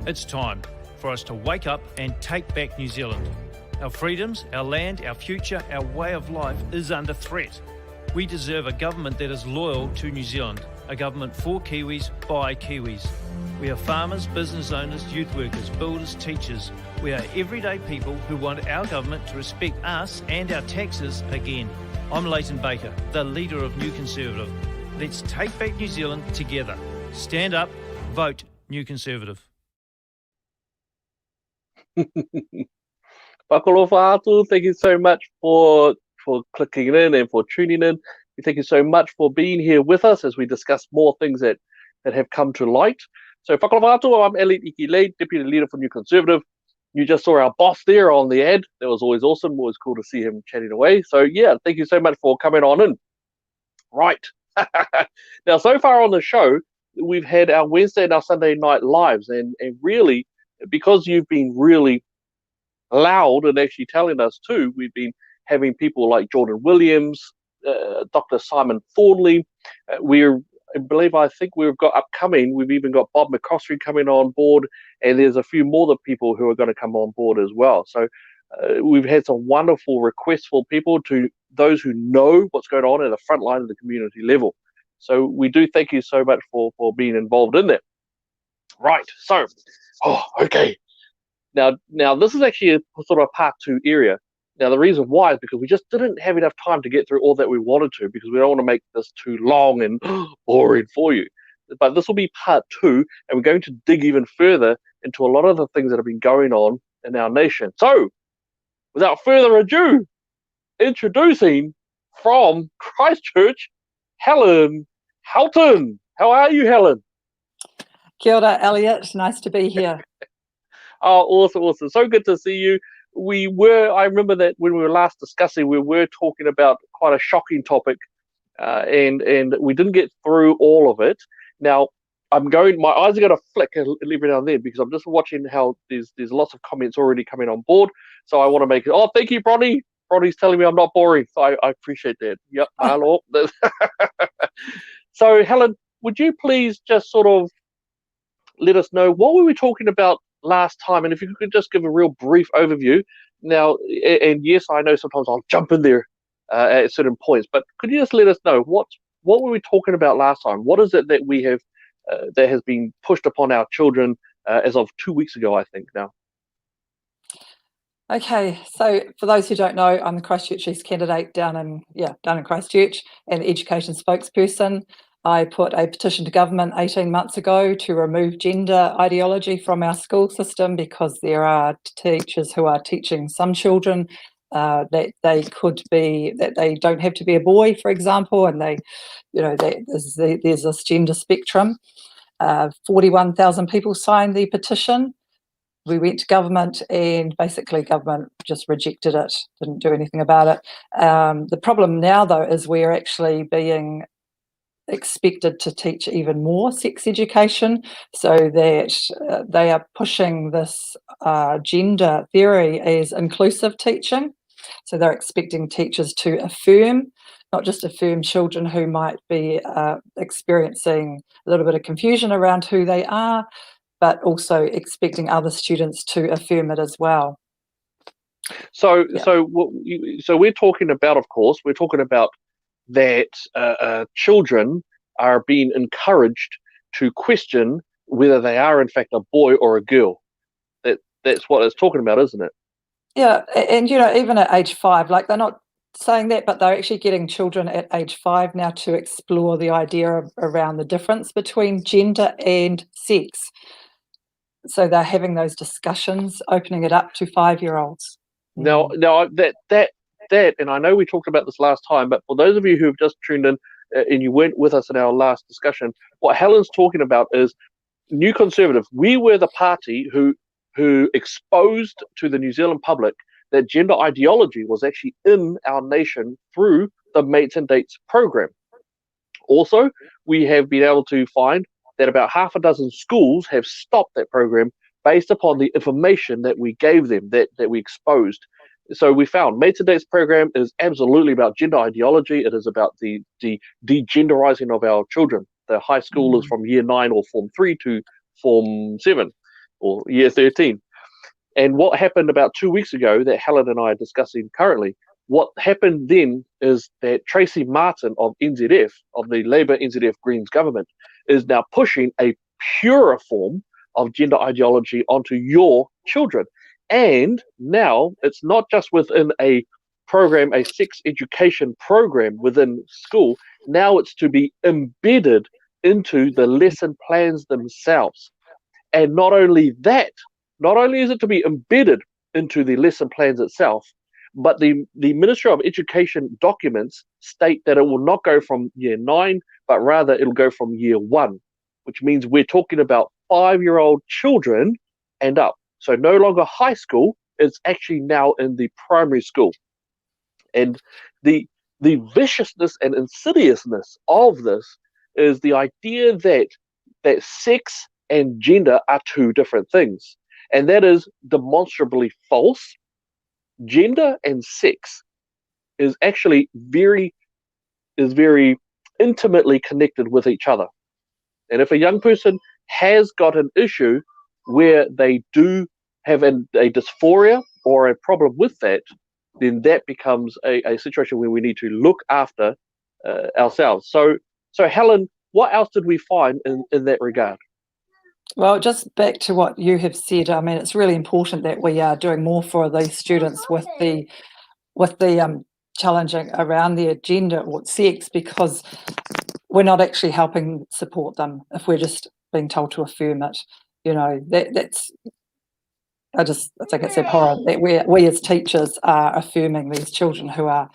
It's time for us to wake up and take back New Zealand. Our freedoms, our land, our future, our way of life is under threat. We deserve a government that is loyal to New Zealand, a government for Kiwis, by Kiwis. We are farmers, business owners, youth workers, builders, teachers. We are everyday people who want our government to respect us and our taxes again. I'm Leighton Baker, the leader of New Conservative. Let's take back New Zealand together. Stand up, vote New Conservative. Pakalofa atu, thank you so much for clicking in and for tuning in. Thank you so much for being here with us as we discuss more things that have come to light. So Pakalofa atu, I'm Elliot Ikilei, Deputy Leader for New Conservative. You just saw our boss there on the ad. That was always awesome. Always cool to see him chatting away. So yeah, thank you so much for coming on in. Right. Now, so far on the show, we've had our Wednesday and our Sunday night lives, and really, because you've been really loud and actually telling us too, we've been having people like Jordan Williams, Dr. Simon Thornley. I think we've got upcoming, we've even got Bob McCoskrie coming on board, and there's a few more people who are going to come on board as well. So we've had some wonderful requests for people, to those who know what's going on at the front line of the community level. So we do thank you so much for being involved in that. Right, so, okay. Now this is actually a sort of a part 2 area. Now the reason why is because we just didn't have enough time to get through all that we wanted to, because we don't want to make this too long and boring for you. But this will be part 2, and we're going to dig even further into a lot of the things that have been going on in our nation. So, without further ado, introducing from Christchurch, Helen Houghton. How are you, Helen? Kia ora, Elliot. Nice to be here. Oh, awesome. So good to see you. I remember that when we were last discussing, we were talking about quite a shocking topic, and we didn't get through all of it. Now, my eyes are going to flick every now and then, because I'm just watching how there's lots of comments already coming on board. So I want to make it, thank you, Bronny. Bronny's telling me I'm not boring. So I appreciate that. Yep, hello. So, Helen, would you please just sort of let us know what were we talking about last time, and if you could just give a real brief overview. Now, and yes, I know sometimes I'll jump in there at certain points, but could you just let us know what were we talking about last time? What is it that we have that has been pushed upon our children as of 2 weeks ago, I think now? Okay, so for those who don't know, I'm the Christchurch East candidate down in Christchurch, and the education spokesperson. I put a petition to government 18 months ago to remove gender ideology from our school system, because there are teachers who are teaching some children that they don't have to be a boy, for example, and there's this gender spectrum. 41,000 people signed the petition. We went to government, and basically government just rejected it, didn't do anything about it. The problem now, though, is we're actually being expected to teach even more sex education, so that they are pushing this gender theory as inclusive teaching. So they're expecting teachers to not just affirm children who might be experiencing a little bit of confusion around who they are, but also expecting other students to affirm it as well. So we're talking about, of course, that children are being encouraged to question whether they are in fact a boy or a girl. That's what it's talking about, isn't it? Yeah, and even at age 5, like, they're not saying that, but they're actually getting children at age 5 now to explore the idea around the difference between gender and sex. So they're having those discussions, opening it up to 5-year-olds. Now that, and I know we talked about this last time, but for those of you who have just tuned in and you weren't with us in our last discussion, what Helen's talking about is New Conservative. We were the party who exposed to the New Zealand public that gender ideology was actually in our nation through the Mates and Dates program. Also, we have been able to find that about half a dozen schools have stopped that program based upon the information that we gave them, that we exposed. So we found Mates and Dates program is absolutely about gender ideology. It is about the degenderizing of our children, the high schoolers from year 9 or form 3 to form 7. or year 13. And what happened about 2 weeks ago that Helen and I are discussing currently, what happened then is that Tracy Martin of NZF, of the Labour NZF Greens government, is now pushing a purer form of gender ideology onto your children. And now it's not just within a program, a sex education program within school. Now it's to be embedded into the lesson plans themselves. And not only that, not only is it to be embedded into the lesson plans itself, but the Ministry of Education documents state that it will not go from year 9, but rather it'll go from year 1, which means we're talking about 5-year-old children and up. So no longer high school, it's actually now in the primary school. And the viciousness and insidiousness of this is the idea that sex and gender are two different things. And that is demonstrably false. Gender and sex is actually very intimately connected with each other. And if a young person has got an issue where they do have a dysphoria or a problem with that, then that becomes a situation where we need to look after ourselves. So Helen, what else did we find in that regard? Well, just back to what you have said, I mean, it's really important that we are doing more for these students with the challenging around their gender or sex, because we're not actually helping support them if we're just being told to affirm it. You know, that's I think it's abhorrent that we as teachers are affirming these children who are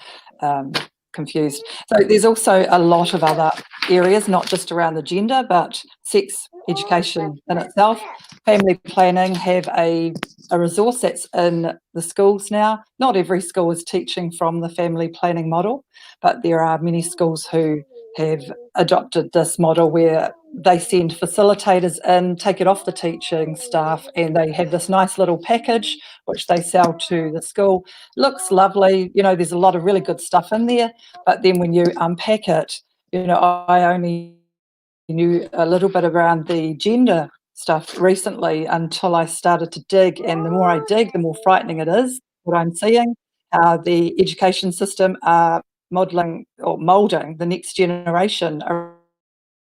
confused. So there's also a lot of other areas, not just around the gender, but sex education in itself. Family planning have a resource that's in the schools now. Not every school is teaching from the family planning model, but there are many schools who have adopted this model where they send facilitators in, take it off the teaching staff, and they have this nice little package which they sell to the school. Looks lovely, you know, there's a lot of really good stuff in there, but then when you unpack it, you know, I only knew a little bit around the gender stuff recently until I started to dig, and the more I dig, the more frightening it is what I'm seeing. The education system are modelling or moulding the next generation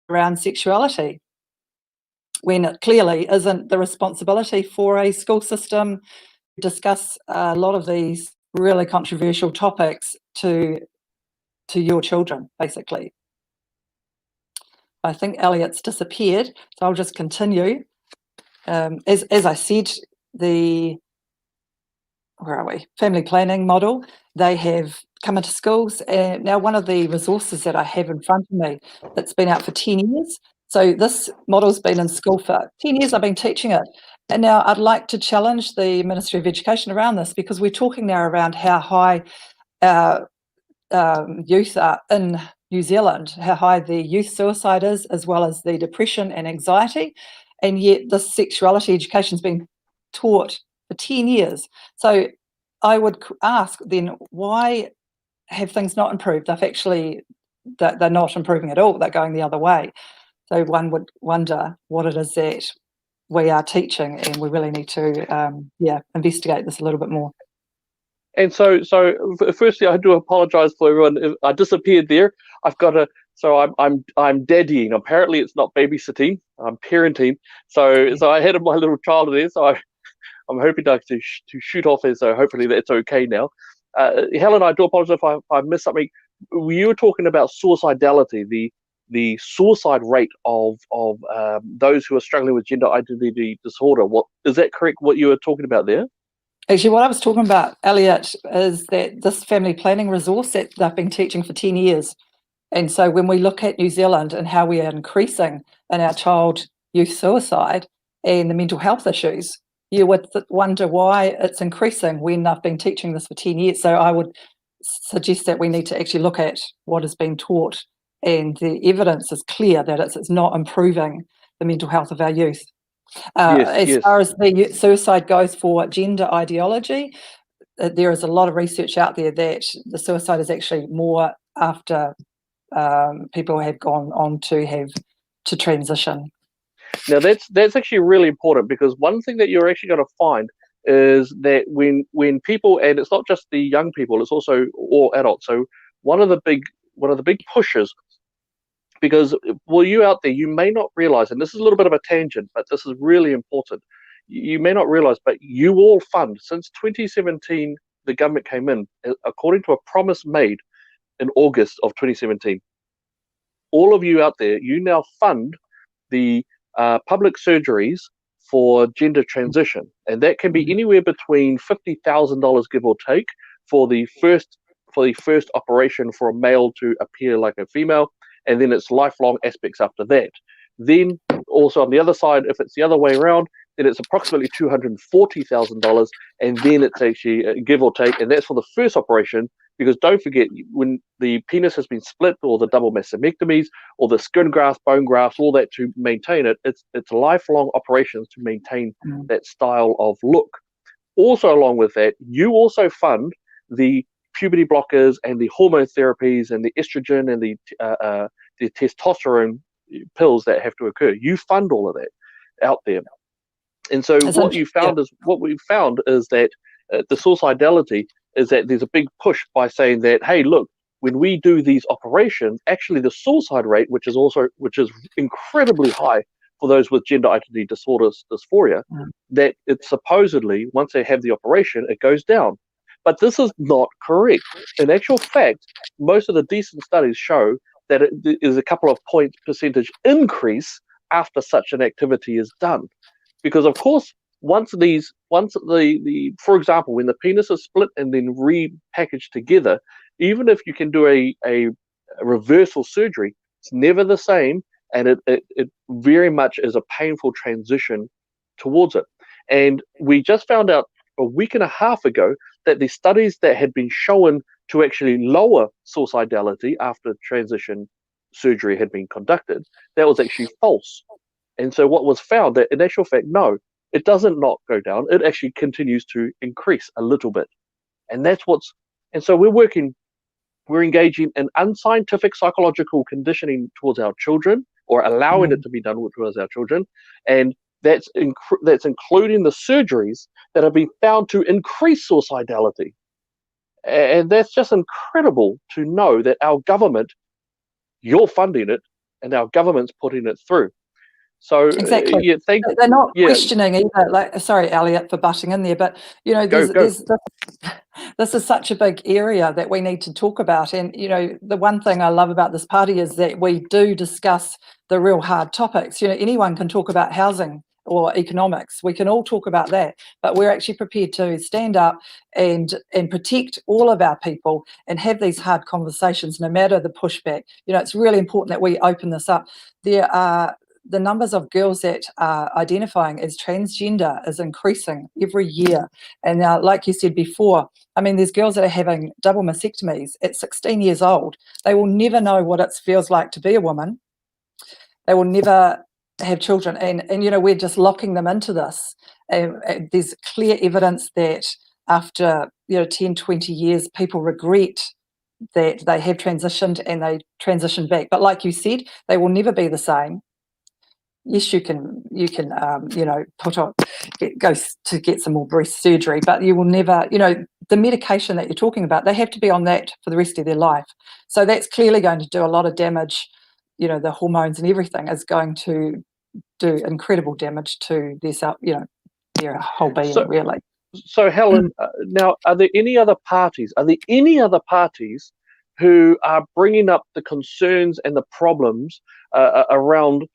around sexuality, when it clearly isn't the responsibility for a school system to discuss a lot of these really controversial topics to your children, basically. I think Elliot's disappeared, so I'll just continue. As I said, where are we? Family planning model, they have come into schools. And now one of the resources that I have in front of me that's been out for 10 years. So this model's been in school for 10 years, I've been teaching it. And now I'd like to challenge the Ministry of Education around this, because we're talking now around how high our youth are in New Zealand, how high the youth suicide is, as well as the depression and anxiety. And yet this sexuality education's been taught for 10 years. So I would ask then, why have things not improved? They're not improving at all, they're going the other way. So one would wonder what it is that we are teaching, and we really need to investigate this a little bit more. And so firstly, I do apologise for everyone. I disappeared there. I'm daddying. Apparently, it's not babysitting. I'm parenting. So I had my little child there. So I'm hoping to shoot off there. So hopefully that's okay now. Helen, I do apologise if I missed something. You were talking about suicidality, the suicide rate of those who are struggling with gender identity disorder. Is that correct? What you were talking about there? Actually, what I was talking about, Elliot, is that this family planning resource that they've been teaching for 10 years. And so when we look at New Zealand and how we are increasing in our child youth suicide and the mental health issues, you would wonder why it's increasing when they've been teaching this for 10 years. So I would suggest that we need to actually look at what is being taught, and the evidence is clear that it's not improving the mental health of our youth. As far as the suicide goes for gender ideology, there is a lot of research out there that the suicide is actually more after people have gone on to transition. Now that's actually really important, because one thing that you're actually going to find is that when people, and it's not just the young people, it's also all adults. So one of the big pushes, because well, you out there, you may not realize, and this is a little bit of a tangent, but this is really important. You may not realize, but you all fund, since 2017, the government came in, according to a promise made in August of 2017. All of you out there, you now fund the public surgeries for gender transition, and that can be anywhere between $50,000, give or take, for the first operation for a male to appear like a female, and then it's lifelong aspects after that. Then also on the other side, if it's the other way around, then it's approximately $240,000, and then it's actually give or take, and that's for the first operation. Because don't forget, when the penis has been split, or the double mastectomies, or the skin grafts, bone grafts, all that to maintain it, it's lifelong operations to maintain that style of look. Also, along with that, you also fund the puberty blockers and the hormone therapies and the estrogen and the testosterone pills that have to occur. You fund all of that out there. And so what we found is that the suicidality is that there's a big push by saying that, hey, look, when we do these operations, actually the suicide rate, which is incredibly high for those with gender identity disorders, dysphoria, that it's supposedly, once they have the operation, it goes down. But this is not correct. In actual fact, most of the decent studies show that it is a couple of percentage increase after such an activity is done. Because of course, once the for example, when the penis is split and then repackaged together, even if you can do a reversal surgery, it's never the same, and it very much is a painful transition towards it. And we just found out a week and a half ago that the studies that had been shown to actually lower suicidality after transition surgery had been conducted, that was actually false. And so what was found, that in actual fact, no, it doesn't not go down. It actually continues to increase a little bit. And so we're engaging in unscientific psychological conditioning towards our children, or allowing it to be done towards our children. And that's including the surgeries that have been found to increase suicidality. And that's just incredible to know that our government, you're funding it, and our government's putting it through. So exactly, they're not questioning either. Like, sorry, Elliot, for butting in there, but this is such a big area that we need to talk about. And the one thing I love about this party is that we do discuss the real hard topics. Anyone can talk about housing or economics. We can all talk about that, but we're actually prepared to stand up and protect all of our people and have these hard conversations, no matter the pushback. It's really important that we open this up. There are the numbers of girls that are identifying as transgender is increasing every year. And now, like you said before, there's girls that are having double mastectomies at 16 years old. They will never know what it feels like to be a woman. They will never have children. And we're just locking them into this. There's clear evidence that after 10, 20 years, people regret that they have transitioned and they transition back. But like you said, they will never be the same. Yes, you can put on, go to get some more breast surgery, but you will never, the medication that you're talking about, they have to be on that for the rest of their life. So that's clearly going to do a lot of damage. The hormones and everything is going to do incredible damage to their self, their whole being, really. So Helen, now, are there any other parties who are bringing up the concerns and the problems around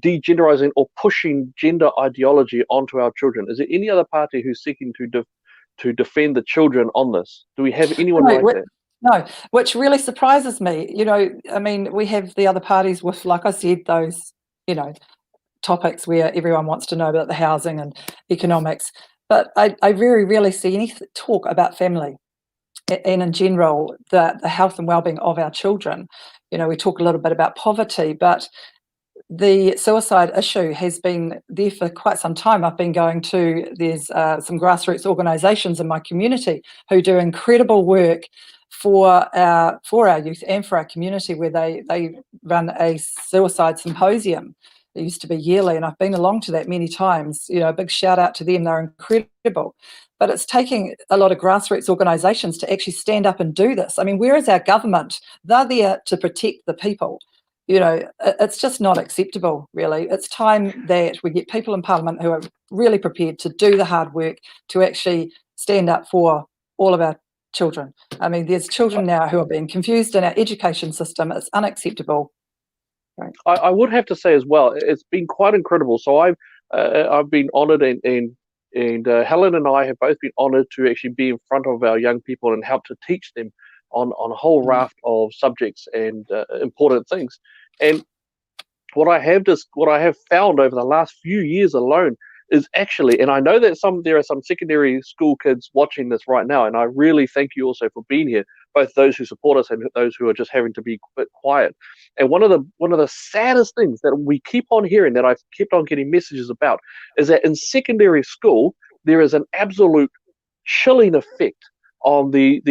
degenderizing or pushing gender ideology onto our children? Is there any other party who's seeking to defend the children on this? Do we have anyone that? No, which really surprises me. We have the other parties with, like I said, those, topics where everyone wants to know about the housing and economics. But I very rarely see any talk about family and in general, the health and well-being of our children. We talk a little bit about poverty, but the suicide issue has been there for quite some time. I've been going to, there's some grassroots organisations in my community who do incredible work for our youth and for our community, where they run a suicide symposium. It used to be yearly, and I've been along to that many times. A big shout out to them. They're incredible. But it's taking a lot of grassroots organisations to actually stand up and do this. I mean, where is our government? They're there to protect the people. It's just not acceptable, really. It's time that we get people in Parliament who are really prepared to do the hard work to actually stand up for all of our children. I mean, there's children now who are being confused in our education system. It's unacceptable. Right. I would have to say as well, it's been quite incredible. So I've been honoured, and Helen and I have both been honoured to actually be in front of our young people and help to teach them on a whole raft of subjects and important things. And what I have found over the last few years alone is actually, and I know that there are some secondary school kids watching this right now, and I really thank you also for being here, both those who support us and those who are just having to be a bit quiet. And one of the saddest things that we keep on hearing, that I've kept on getting messages about, is that in secondary school there is an absolute chilling effect on the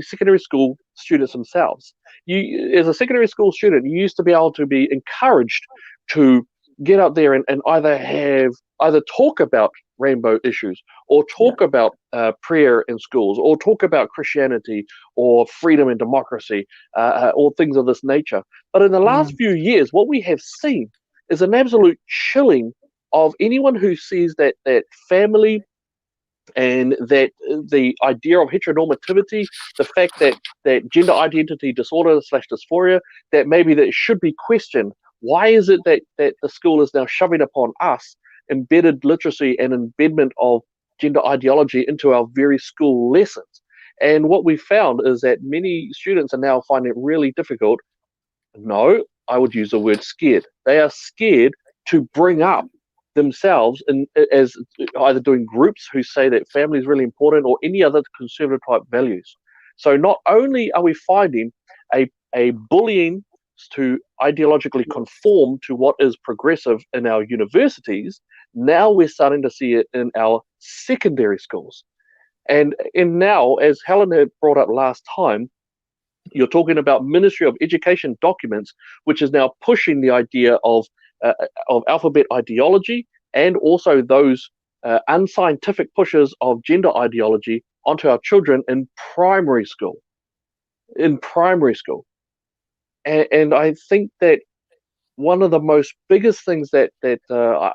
secondary school students themselves. You, as a secondary school student, you used to be able to be encouraged to get up there and either talk about rainbow issues, or talk about prayer in schools, or talk about Christianity or freedom and democracy, or things of this nature. But in the last few years, what we have seen is an absolute chilling of anyone who sees that family and that the idea of heteronormativity, the fact that gender identity disorder / dysphoria, that maybe that should be questioned. Why is it that the school is now shoving upon us embedded literacy and embedment of gender ideology into our very school lessons? And what we found is that many students are now finding it really difficult. No, I would use the word scared. They are scared to bring up themselves as either doing groups who say that family is really important, or any other conservative type values. So not only are we finding a bullying to ideologically conform to what is progressive in our universities, now we're starting to see it in our secondary schools. And now, as Helen had brought up last time, you're talking about Ministry of Education documents, which is now pushing the idea of alphabet ideology, and also those unscientific pushes of gender ideology onto our children in primary school. And I think that one of the most biggest things that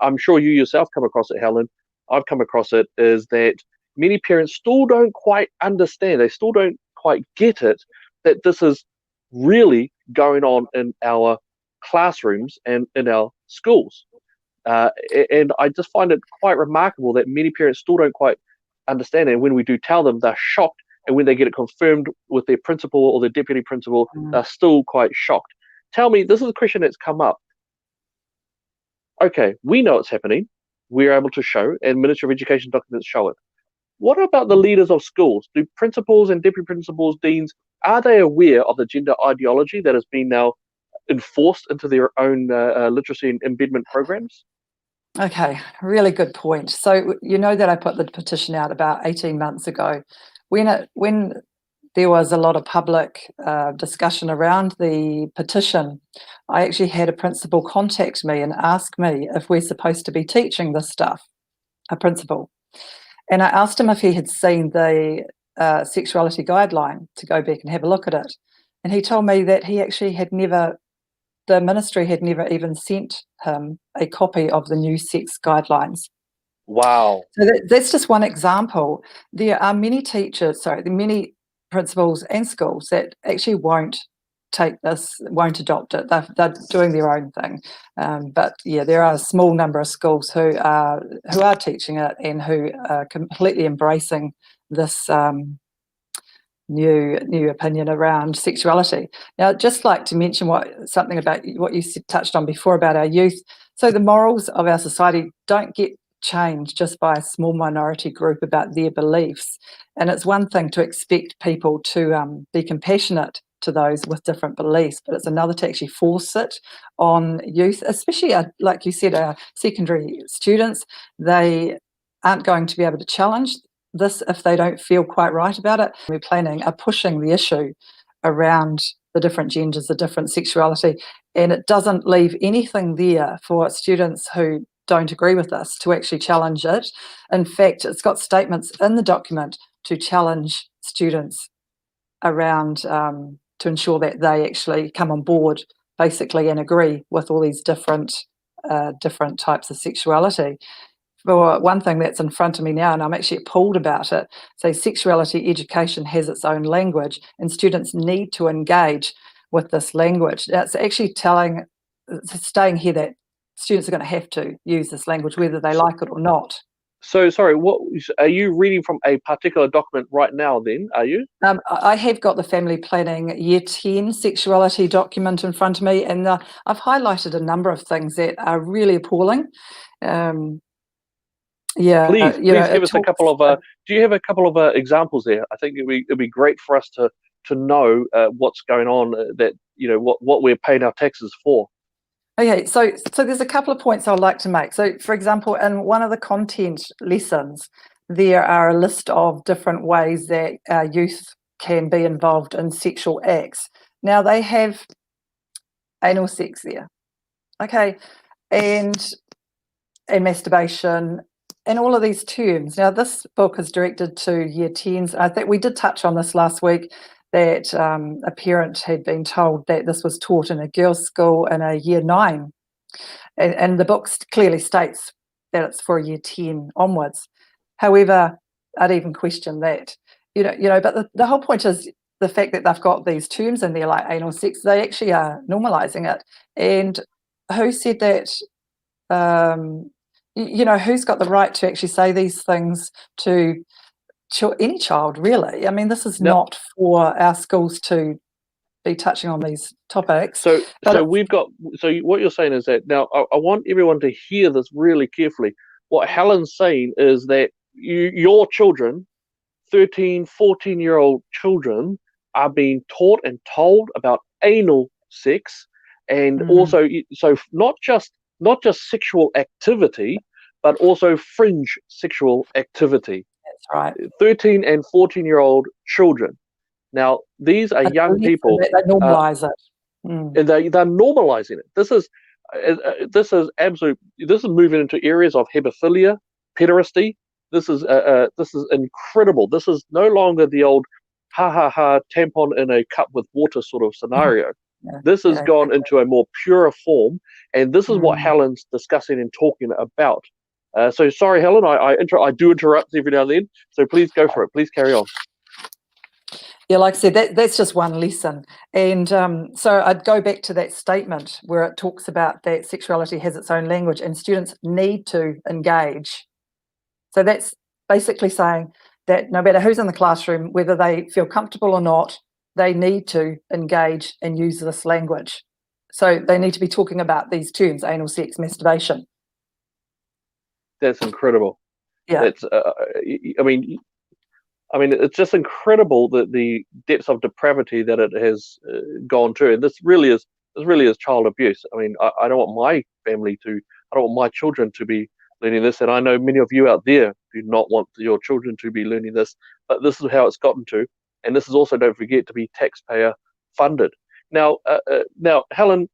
I'm sure you yourself come across it, Helen, I've come across it, is that many parents still don't quite understand, they still don't quite get it, that this is really going on in our classrooms and in our schools. And I just find it quite remarkable that many parents still don't quite understand it. And when we do tell them, they're shocked. And when they get it confirmed with their principal or their deputy principal, they're still quite shocked. Tell me, this is a question that's come up. Okay, we know it's happening. We're able to show, and Ministry of Education documents show it. What about the leaders of schools? Do principals and deputy principals, deans, are they aware of the gender ideology that has been now enforced into their own literacy and embedment programs? Okay, really good point. So you know that I put the petition out about 18 months ago. When there was a lot of public discussion around the petition, I actually had a principal contact me and ask me if we're supposed to be teaching this stuff, a principal. And I asked him if he had seen the sexuality guideline, to go back and have a look at it. And he told me that he actually had never, the ministry had never even sent him a copy of the new sex guidelines. Wow. So that's just one example. There are many many principals and schools that actually won't take this, won't adopt it. They're doing their own thing. But yeah, there are a small number of schools who are teaching it and who are completely embracing this new opinion around sexuality. Now, I'd just like to mention something about what you touched on before about our youth. So the morals of our society don't get changed just by a small minority group about their beliefs. And it's one thing to expect people to be compassionate to those with different beliefs, but it's another to actually force it on youth, especially, like you said, our secondary students. They aren't going to be able to challenge this if they don't feel quite right about it. We're planning are pushing the issue around the different genders, the different sexuality, And it doesn't leave anything there for students who don't agree with this to actually challenge it. In fact, it's got statements in the document to challenge students around to ensure that they actually come on board basically and agree with all these different types of sexuality. For one thing that's in front of me now, and I'm actually appalled about it, say sexuality education has its own language and students need to engage with this language. It's actually staying here that students are going to have to use this language whether they like it or not. So, sorry, what are you reading from a particular document right now then, are you? I have got the family planning year 10 sexuality document in front of me, and I've highlighted a number of things that are really appalling. Please give us a couple of. Do you have a couple of examples there? I think it'd be great for us to know what's going on. That what we're paying our taxes for. Okay, so there's a couple of points I'd like to make. So, for example, in one of the content lessons, there are a list of different ways that youth can be involved in sexual acts. Now they have anal sex there, okay, and masturbation, and all of these terms. Now, this book is directed to year 10s. I think we did touch on this last week, that a parent had been told that this was taught in a girls' school in a year 9. And the book clearly states that it's for year 10 onwards. However, I'd even question that. But the whole point is the fact that they've got these terms in there like anal sex, they actually are normalising it. And who said that? Who's got the right to actually say these things to any child, really? I mean, this is not for our schools to be touching on these topics. So what you're saying is that now I want everyone to hear this really carefully. What Helen's saying is that your children, 13, 14-year-old children, are being taught and told about anal sex, and also so not just sexual activity, but also fringe sexual activity. That's right. 13 and 14-year-old children. Now, these are young people. They normalise it. And they're normalising it. This is moving into areas of hebephilia, pederasty. This is incredible. This is no longer the old tampon in a cup with water sort of scenario. This has gone into a more purer form, and this is what Helen's discussing and talking about. So sorry, Helen, I do interrupt every now and then, so please go for it. Please carry on. Yeah, like I said, that's just one lesson. And so I'd go back to that statement where it talks about that sexuality has its own language and students need to engage. So that's basically saying that no matter who's in the classroom, whether they feel comfortable or not, they need to engage and use this language. So they need to be talking about these terms, anal sex, masturbation. That's incredible. Yeah. That's, I mean, it's just incredible that the depths of depravity that it has gone to, and this really is child abuse. I mean, I don't want my family to, I don't want my children to be learning this, and I know many of you out there do not want your children to be learning this, but this is how it's gotten to, and this is also, don't forget, to be taxpayer funded. Now, Helen,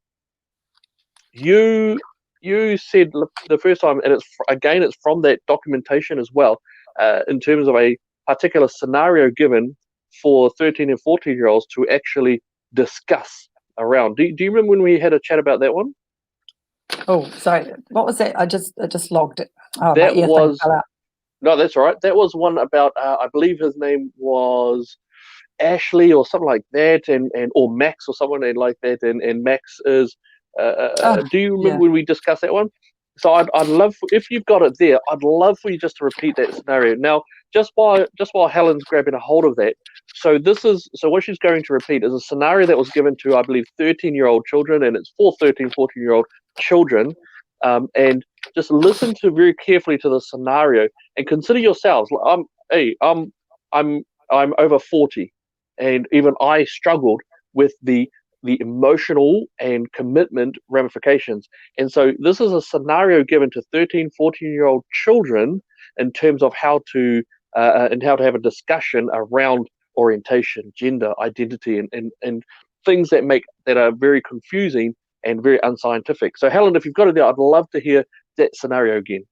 you said the first time, and it's from that documentation as well, in terms of a particular scenario given for 13 and 14-year-olds to actually discuss around. Do you remember when we had a chat about that one? Oh, sorry. What was that? I just logged it. Oh, that was no, that's all right. That was one about I believe his name was Ashley or something like that, or Max or someone like that, and Max is. Do you remember when we discussed that one? So I'd love if you've got it there. I'd love for you just to repeat that scenario now. Just while Helen's grabbing a hold of that. So what she's going to repeat is a scenario that was given to, I believe, 13-year-old children, and it's for 13, 14-year-old children. And just listen very carefully to the scenario and consider yourselves. I'm over 40, and even I struggled with the emotional and commitment ramifications. And so this is a scenario given to 13, 14-year-old children in terms of how to have a discussion around orientation, gender, identity, and things that are very confusing and very unscientific. So Helen, if you've got it there, I'd love to hear that scenario again.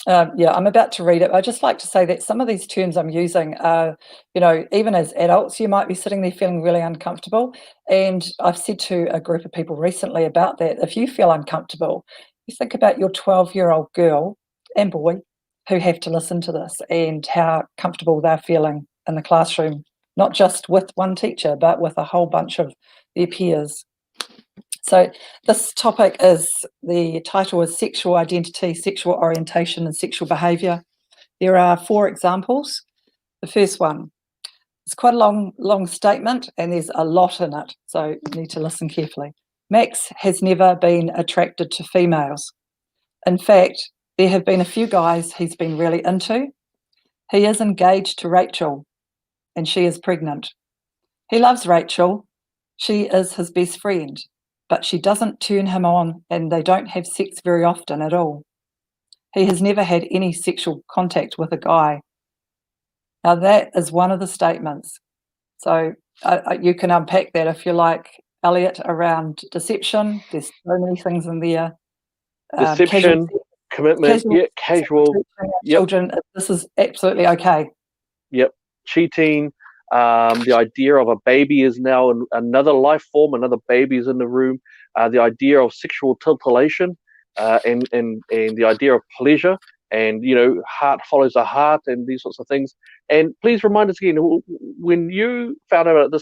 Yeah, I'm about to read it. I'd just like to say that some of these terms I'm using are, even as adults, you might be sitting there feeling really uncomfortable. And I've said to a group of people recently about that, if you feel uncomfortable, you think about your 12-year-old girl and boy who have to listen to this and how comfortable they're feeling in the classroom, not just with one teacher, but with a whole bunch of their peers. So this topic the title is Sexual Identity, Sexual Orientation and Sexual Behaviour. There are 4 examples. The first one, it's quite a long statement and there's a lot in it, so you need to listen carefully. Max has never been attracted to females. In fact, there have been a few guys he's been really into. He is engaged to Rachel and she is pregnant. He loves Rachel. She is his best friend, but she doesn't turn him on and they don't have sex very often at all. He has never had any sexual contact with a guy. Now that is one of the statements. So you can unpack that if you like, Elliot, around deception. There's so many things in there. Deception, commitment, casual. Children, this is absolutely okay. Yep, cheating. The idea of a baby is now another life form, another baby is in the room. The idea of sexual titillation and the idea of pleasure, and heart follows a heart, and these sorts of things. And please remind us again, when you found out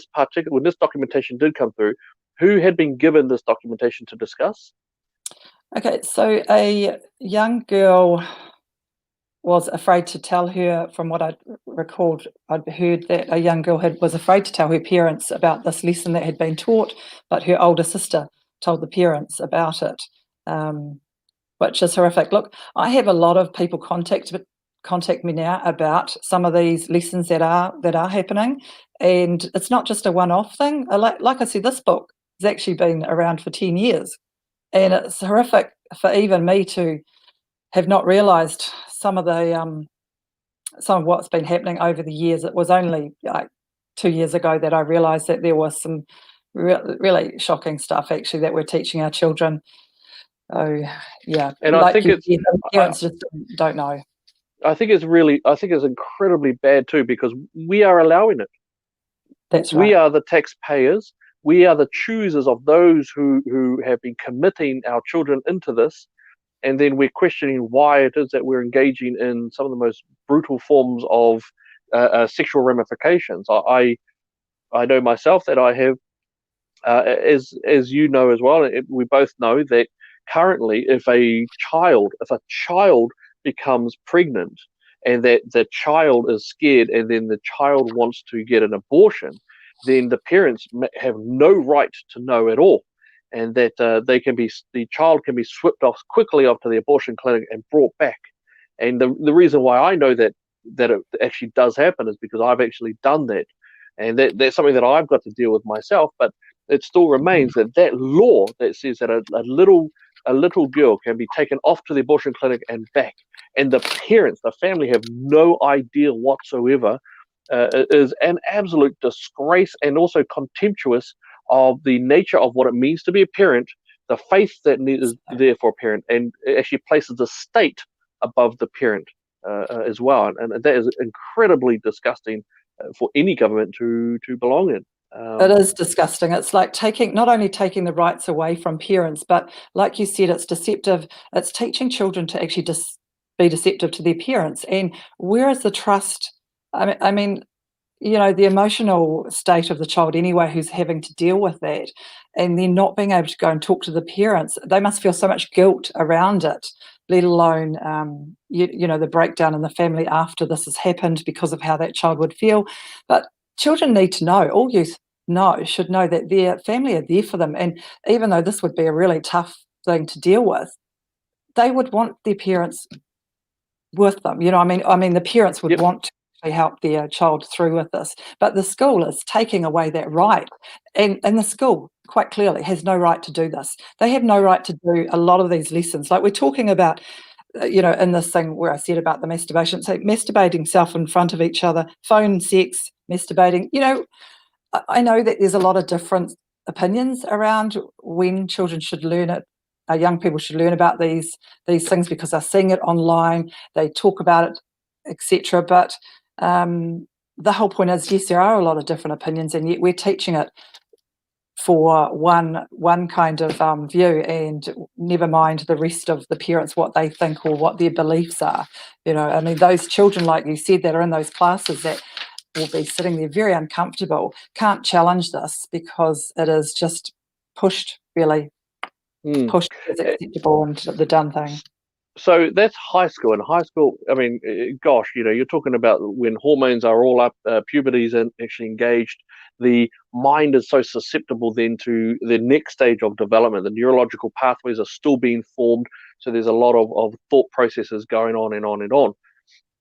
when this documentation did come through, who had been given this documentation to discuss? Okay, so a young girl was afraid to tell her, from what I'd recalled, I'd heard that a young girl was afraid to tell her parents about this lesson that had been taught, but her older sister told the parents about it, which is horrific. Look, I have a lot of people contact me now about some of these lessons that are happening, and it's not just a one-off thing. Like I said, this book has actually been around for 10 years, and it's horrific for even me to have not realised some of what's been happening over the years. It was only 2 years ago that I realised that there was some really shocking stuff actually that we're teaching our children. Oh yeah, and I think parents just don't know. I think it's incredibly bad too, because we are allowing it. That's right. We are the taxpayers. We are the choosers of those who have been committing our children into this. And then we're questioning why it is that we're engaging in some of the most brutal forms of sexual ramifications. I know myself that I have, as you know as well, we both know that currently if a child becomes pregnant and that the child is scared and then the child wants to get an abortion, then the parents have no right to know at all. And that the child can be swept off quickly off to the abortion clinic and brought back. And the reason why I know that it actually does happen is because I've actually done that, and that's something that I've got to deal with myself. But it still remains that law that says that a little girl can be taken off to the abortion clinic and back, and the parents, the family, have no idea whatsoever, is an absolute disgrace and also contemptuous of the nature of what it means to be a parent, the faith that is there for a parent, and it actually places the state above the parent as well. And that is incredibly disgusting for any government to belong in. It is disgusting. It's like not only taking the rights away from parents, but like you said, it's deceptive. It's teaching children to actually be deceptive to their parents. And where is the trust? I mean, the emotional state of the child anyway, who's having to deal with that, and then not being able to go and talk to the parents, they must feel so much guilt around it, let alone, the breakdown in the family after this has happened because of how that child would feel. But children need to know, all youth should know that their family are there for them. And even though this would be a really tough thing to deal with, they would want their parents with them. I mean, the parents would want to help their child through with this, but the school is taking away that right, and the school quite clearly has no right to do this. They have no right to do a lot of these lessons, like we're talking about, in this thing where I said about the masturbation, so masturbating self in front of each other, phone sex, masturbating. I know that there's a lot of difference opinions around when children should learn it. Young people should learn about these things because they're seeing it online, they talk about it, etc. But the whole point is, yes, there are a lot of different opinions, and yet we're teaching it for one kind of view, and never mind the rest of the parents, what they think or what their beliefs are. I mean, those children, like you said, that are in those classes that will be sitting there very uncomfortable, can't challenge this because it is just pushed, really pushed as acceptable and the done thing. So that's high school. In high school, I mean, gosh, you're talking about when hormones are all up, puberty's actually engaged. The mind is so susceptible then to the next stage of development. The neurological pathways are still being formed. So there's a lot of thought processes going on and on and on.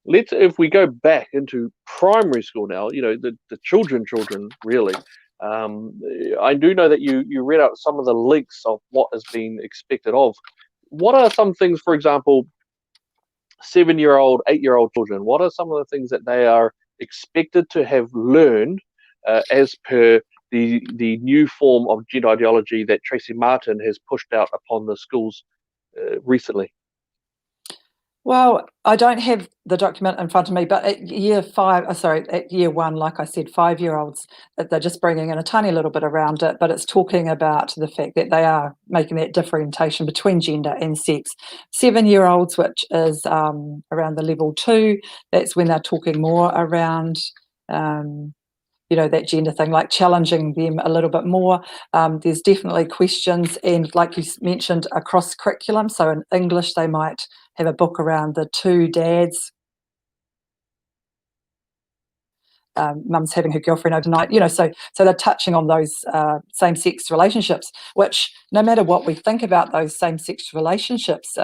If we go back into primary school now, the children really. I do know that you read out some of the links of what is being expected of. What are some things, for example, 7-year-old, 8-year-old children? What are some of the things that they are expected to have learned as per the new form of gender ideology that Tracy Martin has pushed out upon the schools recently? Well, I don't have the document in front of me, but at at year one, like I said, 5-year-olds, they're just bringing in a tiny little bit around it, but it's talking about the fact that they are making that differentiation between gender and sex. 7-year-olds, which is around the level 2, that's when they're talking more around that gender thing, like challenging them a little bit more. There's definitely questions, and like you mentioned, across curriculum. So in English, they might have a book around the two dads. Mum's having her girlfriend overnight, so they're touching on those same-sex relationships, which no matter what we think about those same-sex relationships,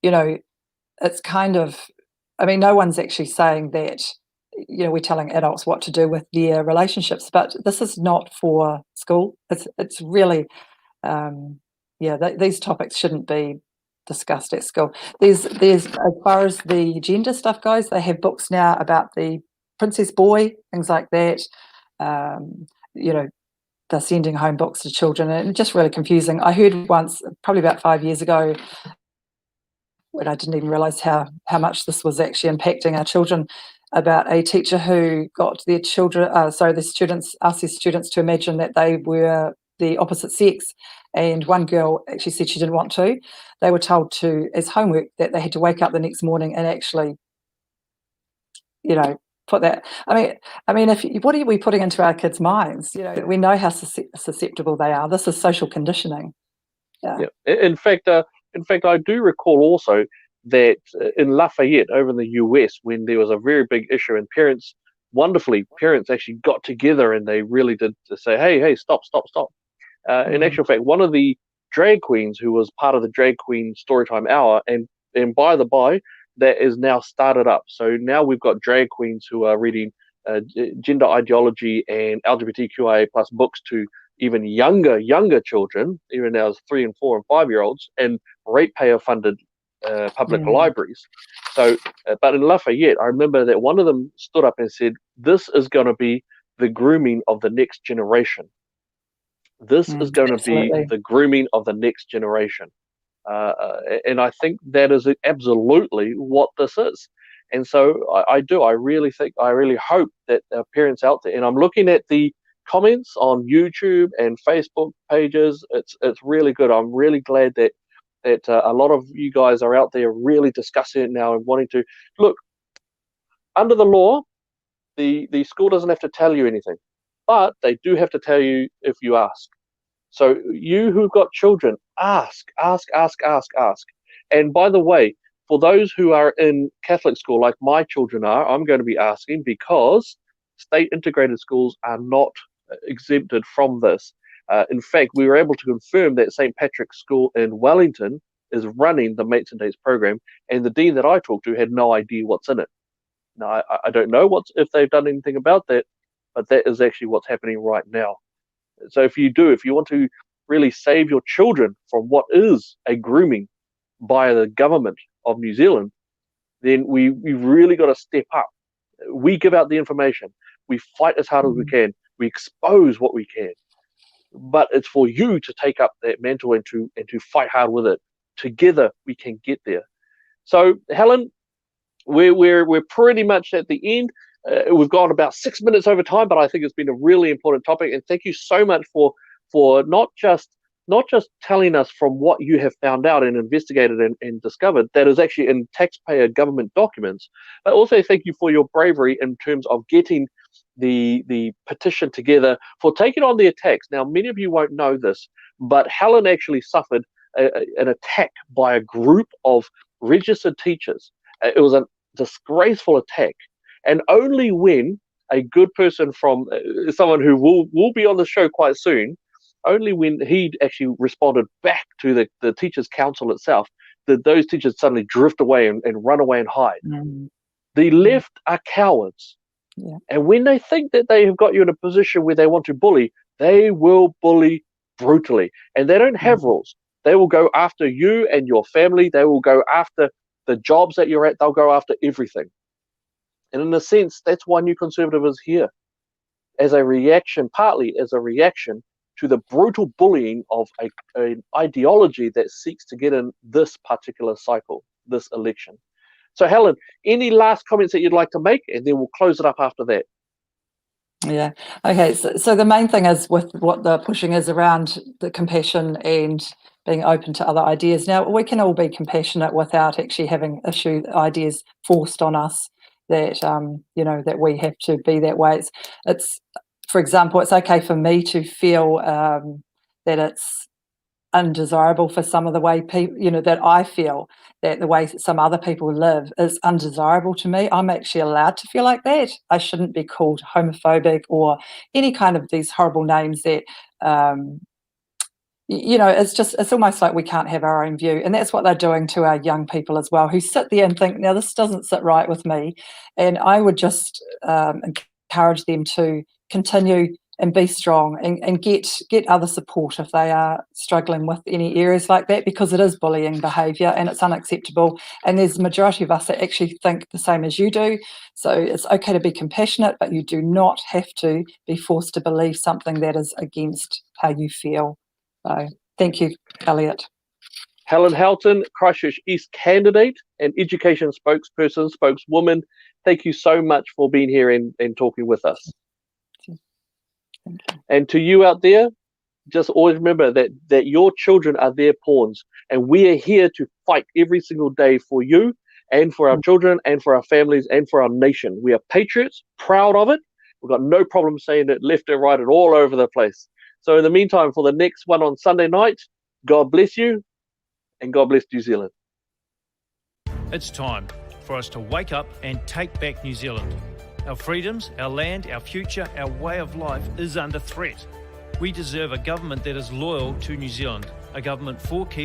it's kind of, I mean, no one's actually saying that, we're telling adults what to do with their relationships, but this is not for school. It's really, these topics shouldn't be discussed at school. There's as far as the gender stuff goes, they have books now about the princess boy, things like that. They're sending home books to children, and it's just really confusing. I heard once, probably about 5 years ago, when I didn't even realise how much this was actually impacting our children, about a teacher who got their children, the students, asked their students to imagine that they were the opposite sex, and one girl actually said she didn't want to. They were told to, as homework, that they had to wake up the next morning and actually, put that. I mean, what are we putting into our kids' minds? We know how susceptible they are. This is social conditioning. Yeah. In fact, I do recall also that in Lafayette, over in the US, when there was a very big issue, and parents actually got together and they really did to say, hey, stop. In actual fact, one of the drag queens who was part of the Drag Queen Storytime Hour, and by the by, that is now started up. So now we've got drag queens who are reading gender ideology and LGBTQIA plus books to even younger children, even now as 3 and 4 and 5-year-olds, and ratepayer funded public libraries. So, but in Lafayette, I remember that one of them stood up and said, "This is going to be the grooming of the next generation. This is going to be the grooming of the next generation." And I think that is absolutely what this is. And so I really hope that parents out there, and I'm looking at the comments on YouTube and Facebook pages, it's really good. I'm really glad that a lot of you guys are out there really discussing it now and wanting to look. Under the law, the school doesn't have to tell you anything, but they do have to tell you if you ask. So you who've got children, ask. And by the way, for those who are in Catholic school, like my children are, I'm going to be asking, because state integrated schools are not exempted from this. In fact, we were able to confirm that St. Patrick's School in Wellington is running the Mates and Dates program, and the dean that I talked to had no idea what's in it. Now, I don't know if they've done anything about that, but that is actually what's happening right now. So if you want to really save your children from what is a grooming by the government of New Zealand, then we've really got to step up. We give out the information. We fight as hard as we can. We expose what we can. but it's for you to take up that mantle and to fight hard with it. Together we can get there. So, Helen, we're pretty much at the end. We've gone about 6 minutes over time, but I think it's been a really important topic. And thank you so much for not just telling us from what you have found out and investigated and discovered that is actually in taxpayer government documents, but also thank you for your bravery in terms of getting the petition together, for taking on the attacks. Now, many of you won't know this, but Helen actually suffered an attack by a group of registered teachers. It was a disgraceful attack, and only when a good person from someone who will be on the show quite soon, only when he actually responded back to the teachers' council itself, did those teachers suddenly drift away and run away and hide. The left are cowards. Yeah. And when they think that they have got you in a position where they want to bully, they will bully brutally. And they don't have rules. They will go after you and your family. They will go after the jobs that you're at. They'll go after everything. And in a sense, that's why New Conservative is here, as a reaction, partly as a reaction to the brutal bullying of an ideology that seeks to get in this particular cycle, this election. So, Helen, any last comments that you'd like to make, and then we'll close it up after that. Yeah. Okay. So the main thing is with what the pushing is around the compassion and being open to other ideas. Now, we can all be compassionate without actually having ideas forced on us that, that we have to be that way. It's, for example, it's okay for me to feel that it's undesirable for some of the way people, that I feel that the way some other people live is undesirable to me. I'm actually allowed to feel like that. I shouldn't be called homophobic or any kind of these horrible names that, it's almost like we can't have our own view. And that's what they're doing to our young people as well, who sit there and think, now this doesn't sit right with me. And I would just encourage them to continue and be strong and get other support if they are struggling with any areas like that, because it is bullying behaviour and it's unacceptable. And there's a majority of us that actually think the same as you do. So it's okay to be compassionate, but you do not have to be forced to believe something that is against how you feel. So thank you, Elliot. Helen Houghton, Christchurch East candidate and education spokeswoman, thank you so much for being here and talking with us. And to you out there, just always remember that your children are their pawns, and we are here to fight every single day for you and for our children and for our families and for our nation. We are patriots, proud of it. We've got no problem saying it left and right and all over the place. So in the meantime, for the next one on Sunday night, God bless you and God bless New Zealand. It's time for us to wake up and take back New Zealand. Our freedoms, our land, our future, our way of life is under threat. We deserve a government that is loyal to New Zealand, a government for Kiwis